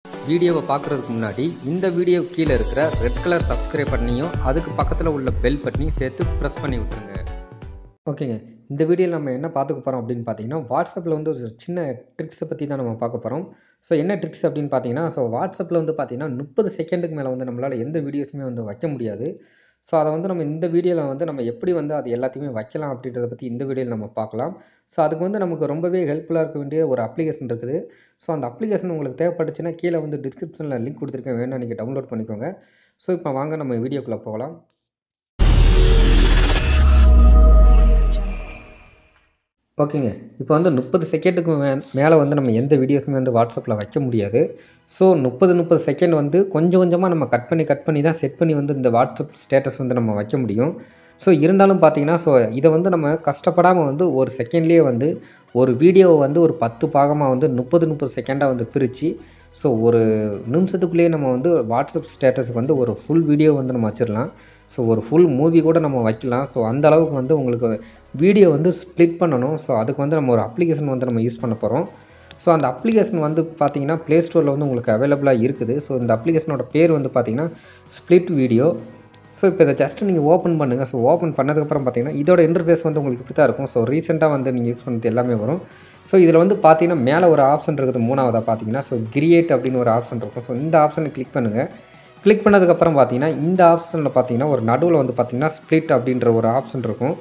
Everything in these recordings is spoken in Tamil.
வீடியோவை பார்க்குறதுக்கு முன்னாடி இந்த வீடியோ கீழே இருக்கிற ரெட் கலர் சப்ஸ்கிரைப் பண்ணியும் அதுக்கு பக்கத்தில் உள்ள பெல் பட்டனையும் சேர்த்து ப்ரெஸ் பண்ணி விட்டுருங்க. ஓகேங்க, இந்த வீடியோவில் நம்ம என்ன பார்த்துக்க போகிறோம் அப்படின்னு பார்த்தீங்கன்னா, வாட்ஸ்அப்பில் வந்து ஒரு சின்ன ட்ரிக்ஸை பற்றி தான் நம்ம பார்க்க போகிறோம். ஸோ என்ன ட்ரிக்ஸ் அப்படின்னு பார்த்தீங்கன்னா, வாட்ஸ்அப்பில் வந்து பார்த்தீங்கன்னா 30 செகண்டுக்கு மேலே வந்து நம்மளால் எந்த வீடியோஸுமே வந்து வைக்க முடியாது. ஸோ அதை வந்து நம்ம இந்த வீடியோவில் வந்து நம்ம எப்படி வந்து அது எல்லாத்தையுமே வைக்கலாம் அப்படின்றத பற்றி இந்த வீடியோவில் நம்ம பார்க்கலாம். ஸோ அதுக்கு வந்து நமக்கு ரொம்பவே ஹெல்ப்ஃபுல்லாக இருக்க வேண்டிய ஒரு அப்ளிகேஷன் இருக்குது. ஸோ அந்த அப்ளிகேஷன் உங்களுக்கு தேவைப்பட்டுச்சுன்னா கீழே வந்து டிஸ்கிரிப்ஷனில் லிங்க் கொடுத்துருக்கேன், வேணா நீங்கள் டவுன்லோட் பண்ணிக்கோங்க. ஸோ இப்போ வாங்க நம்ம வீடியோக்குள்ளே போகலாம். ஓகேங்க, இப்போ வந்து 30 செகண்டுக்கு மேலே வந்து நம்ம எந்த வீடியோஸுமே வந்து வாட்ஸ்அப்பில் வைக்க முடியாது. ஸோ 30 செகண்ட் வந்து கொஞ்சம் கொஞ்சமாக நம்ம கட் பண்ணி தான் செட் பண்ணி வந்து இந்த வாட்ஸ்அப் ஸ்டேட்டஸ் வந்து நம்ம வைக்க முடியும். ஸோ இருந்தாலும் பார்த்தீங்கன்னா, இதை வந்து நம்ம கஷ்டப்படாமல் வந்து ஒரு செகண்ட்லேயே வந்து ஒரு வீடியோவை வந்து ஒரு 10 பாகமாக வந்து 30 செகண்டாக வந்து பிரித்து, ஸோ ஒரு நிமிஷத்துக்குள்ளேயே நம்ம வந்து வாட்ஸ்அப் ஸ்டேட்டஸுக்கு வந்து ஒரு ஃபுல் வீடியோ வந்து நம்ம வச்சிடலாம். ஸோ ஒரு ஃபுல் மூவி கூட நம்ம வைக்கலாம். ஸோ அந்த அளவுக்கு வந்து உங்களுக்கு வீடியோ வந்து ஸ்ப்ளிட் பண்ணணும். ஸோ அதுக்கு வந்து நம்ம ஒரு அப்ளிகேஷன் வந்து நம்ம யூஸ் பண்ண போகிறோம். ஸோ அந்த அப்ளிகேஷன் வந்து பார்த்தீங்கன்னா ப்ளே ஸ்டோரில் வந்து உங்களுக்கு அவைலபிளாக இருக்குது. ஸோ இந்த அப்ளிகேஷனோட பேர் வந்து பார்த்தீங்கன்னா ஸ்ப்ளிட் வீடியோ. ஸோ இப்போ இதை ஜஸ்ட்டு நீங்கள் ஓப்பன் பண்ணுங்கள். ஸோ ஓப்பன் பண்ணதுக்கப்புறம் பார்த்தீங்கன்னா இதோட இன்டர்ஃபேஸ் வந்து உங்களுக்கு இப்படி தான் இருக்கும். ஸோ ரீசெண்டாக வந்து நீங்கள் யூஸ் பண்ணுறது எல்லாமே வரும். ஸோ இதில் வந்து பார்த்தீங்கன்னா மேலே ஒரு ஆப்ஷன் இருக்குது, மூணாவதாக பார்த்தீங்கன்னா கிரியேட் அப்படின்னு ஒரு ஆப்ஷன் இருக்கும். ஸோ இந்த ஆப்ஷனை கிளிக் பண்ணுங்கள். கிளிக் பண்ணதுக்கப்புறம் பார்த்தீங்கன்னா இந்த ஆப்ஷனில் பார்த்தீங்கன்னா ஒரு நடுவில் வந்து பார்த்தீங்கன்னா ஸ்ப்ளிட் அப்படின்ற ஒரு ஆப்ஷன் இருக்கும்.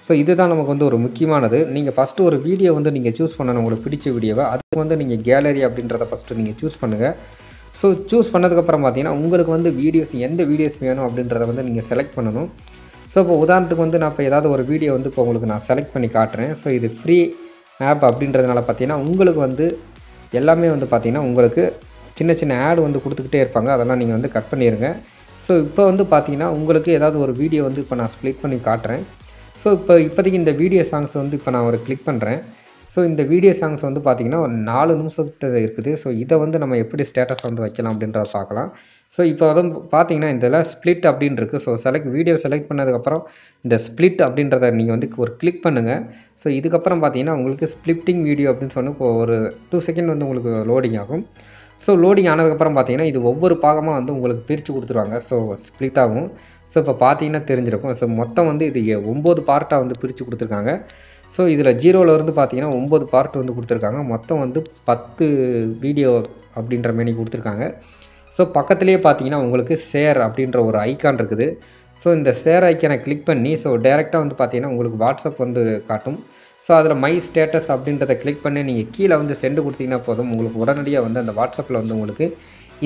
ஸோ இதுதான் நமக்கு வந்து ஒரு முக்கியமானது. நீங்கள் ஃபஸ்ட்டு ஒரு வீடியோ வந்து நீங்கள் சூஸ் பண்ணணும், உங்களுக்கு பிடிச்ச வீடியோவை. அதுக்கு வந்து நீங்கள் கேலரி அப்படின்றத ஃபஸ்ட்டு நீங்கள் சூஸ் பண்ணுங்கள். ஸோ சூஸ் பண்ணதுக்கப்புறம் பார்த்தீங்கன்னா உங்களுக்கு வந்து எந்த வீடியோஸ் வேணும் அப்படின்றத வந்து நீங்கள் செலக்ட் பண்ணணும். ஸோ இப்போ உதாரணத்துக்கு வந்து நான் இப்போ ஏதாவது ஒரு வீடியோ வந்து இப்போ உங்களுக்கு நான் செலக்ட் பண்ணி காட்டுறேன். ஸோ இது ஃப்ரீ ஆப் அப்படின்றதுனால பார்த்தீங்கன்னா உங்களுக்கு வந்து எல்லாமே வந்து பார்த்தீங்கன்னா உங்களுக்கு சின்ன ஆட் வந்து கொடுத்துக்கிட்டே இருப்பாங்க. அதெல்லாம் நீங்கள் வந்து கட் பண்ணிடுங்க. ஸோ இப்போ வந்து பார்த்தீங்கன்னா உங்களுக்கு ஏதாவது ஒரு வீடியோ வந்து இப்போ நான் ஸ்ப்ளிட் பண்ணி காட்டுறேன். ஸோ இப்போதைக்கு இந்த வீடியோ சாங்ஸ் வந்து இப்போ நான் ஒரு கிளிக் பண்ணுறேன். ஸோ இந்த வீடியோ சாங்ஸ் வந்து பார்த்திங்கன்னா ஒரு 4 நிமிஷத்து இருக்குது. ஸோ இதை வந்து நம்ம எப்படி ஸ்டேட்டஸ் வந்து வைக்கலாம் அப்படின்றத பார்க்கலாம். ஸோ இப்போ வந்து பார்த்தீங்கன்னா இதில் ஸ்ப்ளிட் அப்படின்னு இருக்குது. ஸோ வீடியோ செலக்ட் பண்ணதுக்கப்புறம் இந்த ஸ்ப்ளிட் அப்படின்றத நீங்கள் வந்து ஒரு கிளிக் பண்ணுங்கள். ஸோ இதுக்கப்புறம் பார்த்தீங்கன்னா உங்களுக்கு ஸ்ப்ளிட்டிங் வீடியோ அப்படின்னு சொன்னால் இப்போ ஒரு 2 செகண்ட் வந்து உங்களுக்கு லோடிங் ஆகும். ஸோ லோடிங் ஆனதுக்கப்புறம் பார்த்தீங்கன்னா இது ஒவ்வொரு பாகமாக வந்து உங்களுக்கு பிரித்து கொடுத்துருவாங்க. ஸோ ஸ்ப்ளிட் ஆகும். ஸோ இப்போ பார்த்தீங்கன்னா தெரிஞ்சிருக்கும். ஸோ மொத்தம் வந்து இது 9 பார்ட்டாக வந்து பிரித்து கொடுத்துருக்காங்க. ஸோ இதில் 0லேருந்து பார்த்தீங்கன்னா 9 பார்ட் வந்து கொடுத்துருக்காங்க. மொத்தம் வந்து 10 வீடியோ அப்படின்ற மாரி கொடுத்துருக்காங்க. ஸோ பக்கத்துலேயே பார்த்தீங்கன்னா உங்களுக்கு ஷேர் அப்படின்ற ஒரு ஐக்கான் இருக்குது. ஸோ இந்த ஷேர் ஐக்கானை கிளிக் பண்ணி டேரெக்டாக வந்து பார்த்தீங்கன்னா உங்களுக்கு வாட்ஸ்அப் வந்து காட்டும். ஸோ அதில் மை ஸ்டேட்டஸ் அப்படின்றத கிளிக் பண்ணி நீங்கள் கீழே வந்து சென்ட் கொடுத்தீங்கன்னா போதும், உங்களுக்கு உடனடியாக வந்து அந்த வாட்ஸ்அப்பில் வந்து உங்களுக்கு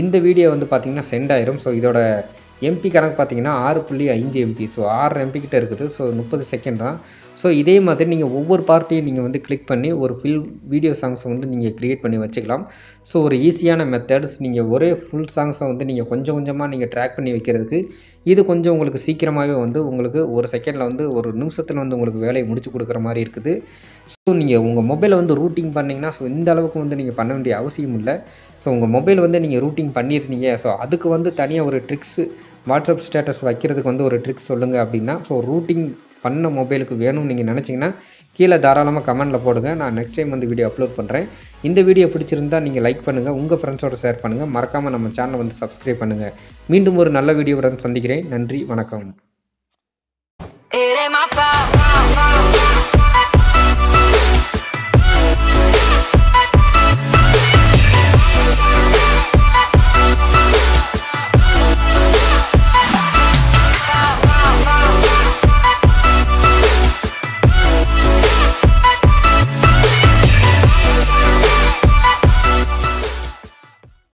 இந்த வீடியோ வந்து பார்த்திங்கன்னா சென்ட் ஆயிரும். ஸோ இதோட எம்பி கணக்கு பார்த்தீங்கன்னா 6.5 எம்பி. ஸோ 6 எம்பி கிட்ட இருக்குது. ஸோ 30 செகண்ட் தான். ஸோ இதே மாதிரி நீங்கள் ஒவ்வொரு பார்ட்டையும் நீங்கள் வந்து கிளிக் பண்ணி ஒரு வீடியோ சாங்ஸை வந்து நீங்கள் க்ரியேட் பண்ணி வச்சுக்கலாம். ஸோ ஒரு ஈஸியான மெத்தட்ஸ். நீங்கள் ஒரே ஃபுல் சாங்ஸை வந்து நீங்கள் கொஞ்சம் கொஞ்சமாக நீங்கள் ட்ராக் பண்ணி வைக்கிறதுக்கு இது கொஞ்சம் உங்களுக்கு சீக்கிரமாகவே வந்து உங்களுக்கு ஒரு செகண்டில் வந்து ஒரு நிமிஷத்தில் வந்து உங்களுக்கு வேலையை முடிச்சு கொடுக்குற மாதிரி இருக்குது. ஸோ நீங்கள் உங்கள் மொபைலை வந்து ரூட்டிங் பண்ணிங்கன்னா இந்த அளவுக்கு வந்து நீங்கள் பண்ண வேண்டிய அவசியம் இல்லை. ஸோ உங்கள் மொபைல் வந்து நீங்கள் ரூட்டிங் பண்ணியிருந்தீங்க, ஸோ அதுக்கு வந்து தனியாக ஒரு ட்ரிக்ஸு வாட்ஸ்அப் ஸ்டேட்டஸ் வைக்கிறதுக்கு வந்து ஒரு ட்ரிக்ஸ் சொல்லுங்கள் அப்படின்னா, ரூட்டிங் பண்ண மொபைலுக்கு வேணும்னு நீங்கள் நினச்சிங்கன்னா கீழே தாராளமாக கமெண்ட்டில் போடுங்க. நான் நெக்ஸ்ட் டைம் வந்து வீடியோ அப்லோட் பண்ணுறேன். இந்த வீடியோ பிடிச்சிருந்தா நீங்கள் லைக் பண்ணுங்கள், உங்கள் ஃப்ரெண்ட்ஸோட ஷேர் பண்ணுங்கள், மறக்காமல் நம்ம சேனலை வந்து சப்ஸ்கிரைப் பண்ணுங்கள். மீண்டும் ஒரு நல்ல வீடியோவுடன் சந்திக்கிறேன். நன்றி, வணக்கம்.